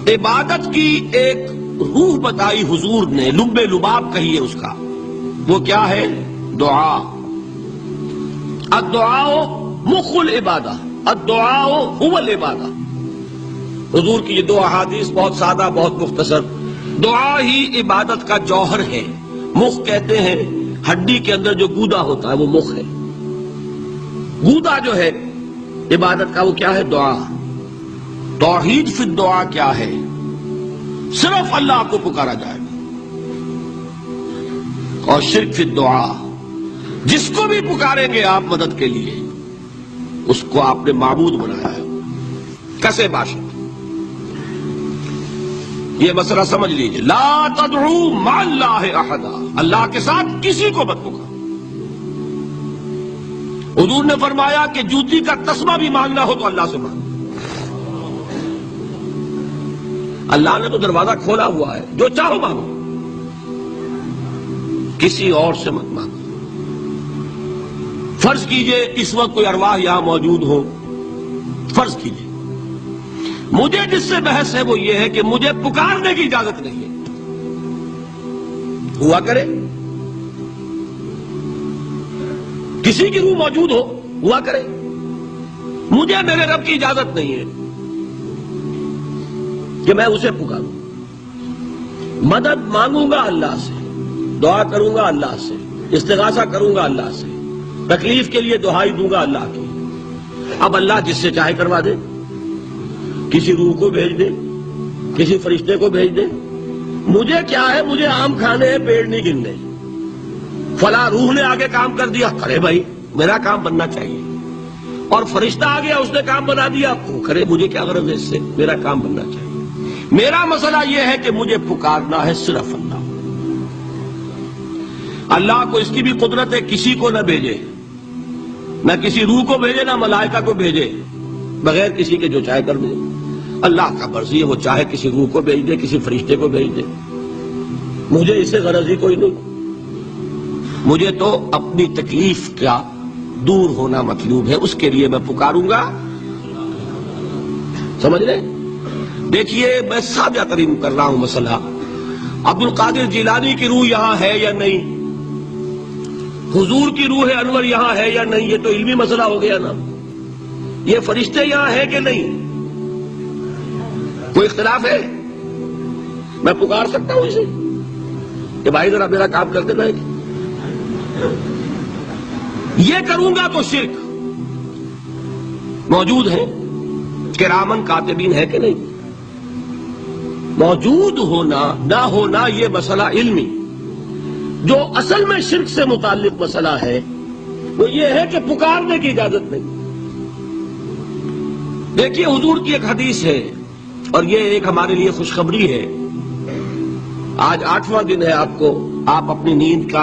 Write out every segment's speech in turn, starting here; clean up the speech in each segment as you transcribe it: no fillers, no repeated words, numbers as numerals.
عبادت کی ایک روح بتائی حضور نے، لب لباب کہیے اس کا، وہ کیا ہے؟ دعا۔ الدعاء مخ العبادہ، الدعاء هو العبادہ۔ حضور کی یہ دو احادیث بہت سادہ، بہت مختصر۔ دعا ہی عبادت کا جوہر ہے۔ مخ کہتے ہیں ہڈی کے اندر جو گودا ہوتا ہے وہ مخ ہے۔ گودا جو ہے عبادت کا وہ کیا ہے؟ دعا۔ توحید فی الدعا کیا ہے؟ صرف اللہ کو پکارا جائے گا۔ اور شرک فی الدعا، جس کو بھی پکاریں گے آپ مدد کے لیے اس کو آپ نے معبود بنایا ہے، کسے باشد۔ یہ مسئلہ سمجھ لیجئے، لا تدعو مع اللہ احدا، اللہ کے ساتھ کسی کو مت پکارو۔ حضور نے فرمایا کہ جوتی کا تسمہ بھی مانگنا ہو تو اللہ سے مانگو۔ اللہ نے تو دروازہ کھولا ہوا ہے، جو چاہو مانگو، کسی اور سے مت مانگو۔ فرض کیجئے اس وقت کوئی ارواح یہاں موجود ہو، فرض کیجئے، مجھے جس سے بحث ہے وہ یہ ہے کہ مجھے پکارنے کی اجازت نہیں ہے۔ ہوا کرے، کسی کی روح موجود ہو، ہوا کرے، مجھے میرے رب کی اجازت نہیں ہے کہ میں اسے پکاروں۔ مدد مانگوں گا اللہ سے، دعا کروں گا اللہ سے، استغاثہ کروں گا اللہ سے، تکلیف کے لیے دعائی دوں گا اللہ کی۔ اب اللہ جس سے چاہے کروا دے، کسی روح کو بھیج دے، کسی فرشتے کو بھیج دے، مجھے کیا ہے؟ مجھے آم کھانے ہیں، پیڑ نہیں گننے۔ فلاں روح نے آگے کام کر دیا، کرے بھائی، میرا کام بننا چاہیے۔ اور فرشتہ آ گیا، اس نے کام بنا دیا، کرے، مجھے کیا غرض ہے اس سے؟ میرا کام بننا چاہیے۔ میرا مسئلہ یہ ہے کہ مجھے پکارنا ہے صرف اللہ۔ اللہ کو اس کی بھی قدرت ہے کسی کو نہ بھیجے، نہ کسی روح کو بھیجے، نہ ملائکہ کو بھیجے، بغیر کسی کے جو چاہے کر دے۔ اللہ کا مرضی ہے، وہ چاہے کسی روح کو بھیج دے، کسی فرشتے کو بھیج دے، مجھے اس سے غرض ہی کوئی نہیں۔ مجھے تو اپنی تکلیف کا دور ہونا مطلوب ہے، اس کے لیے میں پکاروں گا۔ سمجھ رہے؟ دیکھیے میں سادہ ترین کر رہا ہوں مسئلہ۔ عبد القادر جیلانی کی روح یہاں ہے یا نہیں؟ حضور کی روح انور یہاں ہے یا نہیں؟ یہ تو علمی مسئلہ ہو گیا نا۔ یہ فرشتے یہاں ہیں کہ نہیں؟ کوئی اختلاف ہے؟ میں پکار سکتا ہوں اسے کہ بھائی ذرا میرا کام کر دینا ہے؟ یہ کروں گا تو شرک۔ موجود ہیں کرامن کاتبین ہے کہ نہیں؟ موجود ہونا نہ ہونا یہ مسئلہ علمی۔ جو اصل میں شرک سے متعلق مسئلہ ہے وہ یہ ہے کہ پکارنے کی اجازت نہیں۔ دیکھیے حضور کی ایک حدیث ہے، اور یہ ایک ہمارے لیے خوشخبری ہے۔ آج 8واں دن ہے، آپ اپنی نیند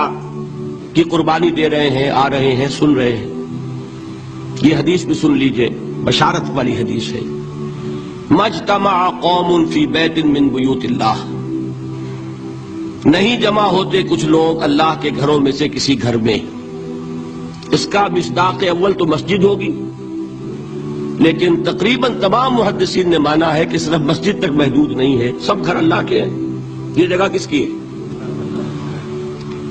کی قربانی دے رہے ہیں، آ رہے ہیں، سن رہے ہیں۔ یہ حدیث بھی سن لیجئے، بشارت والی حدیث ہے۔ مجتمع قوم فی بیت من بیوت اللہ، نہیں جمع ہوتے کچھ لوگ اللہ کے گھروں میں سے کسی گھر میں۔ اس کا مصداق اول تو مسجد ہوگی، لیکن تقریباً تمام محدثین نے مانا ہے کہ صرف مسجد تک محدود نہیں ہے، سب گھر اللہ کے ہیں۔ یہ جگہ کس کی ہے؟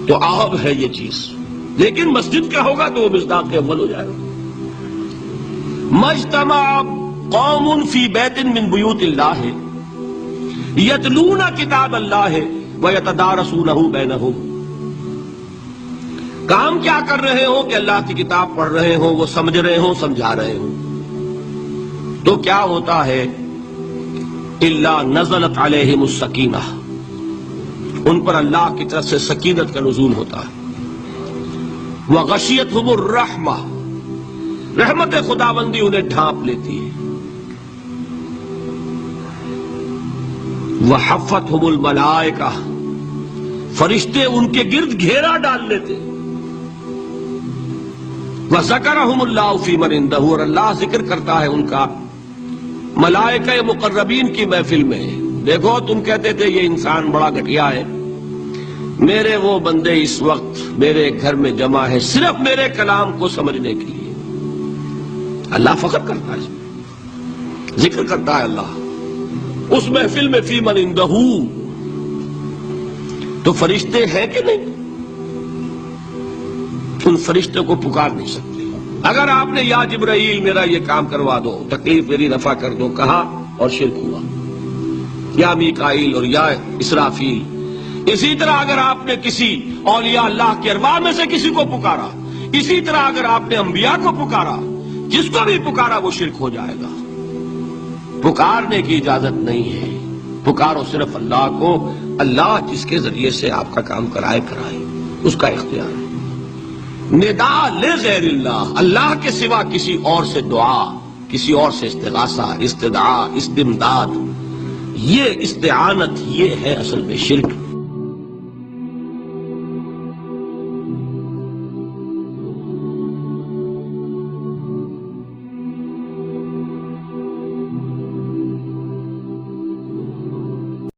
تو عام ہے یہ چیز، لیکن مسجد کا ہوگا تو وہ مصداق اول ہو جائے گا۔ مجتمع قوم فی بیت من بیوت اللہ یتلون کتاب اللہ وَيَتَدَارَسُونَهُ بَيْنَهُمْ۔ کام کیا کر رہے ہوں کہ اللہ کی کتاب پڑھ رہے ہوں، وہ سمجھ رہے ہوں، سمجھا رہے ہوں، تو کیا ہوتا ہے؟ إِلَّا نَزَلَتْ عَلَيْهِمُ السَّكِينَةُ، ان پر اللہ کی طرف سے سکینت کا نزول ہوتا ہے۔ وَغَشِيَتْهُمُ الرَّحْمَةُ، رحمت خداوندی انہیں ڈھانپ لیتی ہے۔ وَحَفَّتْهُمُ الْمَلَائِكَةُ، فرشتے ان کے گرد گھیرا ڈال لیتے۔ وَذَكَرَهُمُ اللَّهُ فِي مَنْ عِندَهُ، اور اللہ ذکر کرتا ہے ان کا ملائکہ مقربین کی محفل میں۔ دیکھو تم کہتے تھے یہ انسان بڑا گھٹیا ہے، میرے وہ بندے اس وقت میرے گھر میں جمع ہے صرف میرے کلام کو سمجھنے کے لیے۔ اللہ فخر کرتا ہے، ذکر کرتا ہے اللہ اس محفل میں فی من اندہو تو فرشتے ہیں کہ نہیں؟ ان فرشتوں کو پکار نہیں سکتے۔ اگر آپ نے یا جبرائیل میرا یہ کام کروا دو، تکلیف میری رفع کر دو کہا اور شرک ہوا، یا میکائیل اور یا اسرافیل۔ اسی طرح اگر آپ نے کسی اولیاء اللہ کے ارواح میں سے کسی کو پکارا، اسی طرح اگر آپ نے انبیاء کو پکارا، جس کو بھی پکارا وہ شرک ہو جائے گا۔ پکارنے کی اجازت نہیں ہے، پکارو صرف اللہ کو، اللہ جس کے ذریعے سے آپ کا کام کرائے اس کا اختیار ہے۔ ندا لغیر اللہ، اللہ کے سوا کسی اور سے دعا، کسی اور سے استغاثہ، استدعاء، استمداد، یہ استعانت، یہ ہے اصل میں شرک۔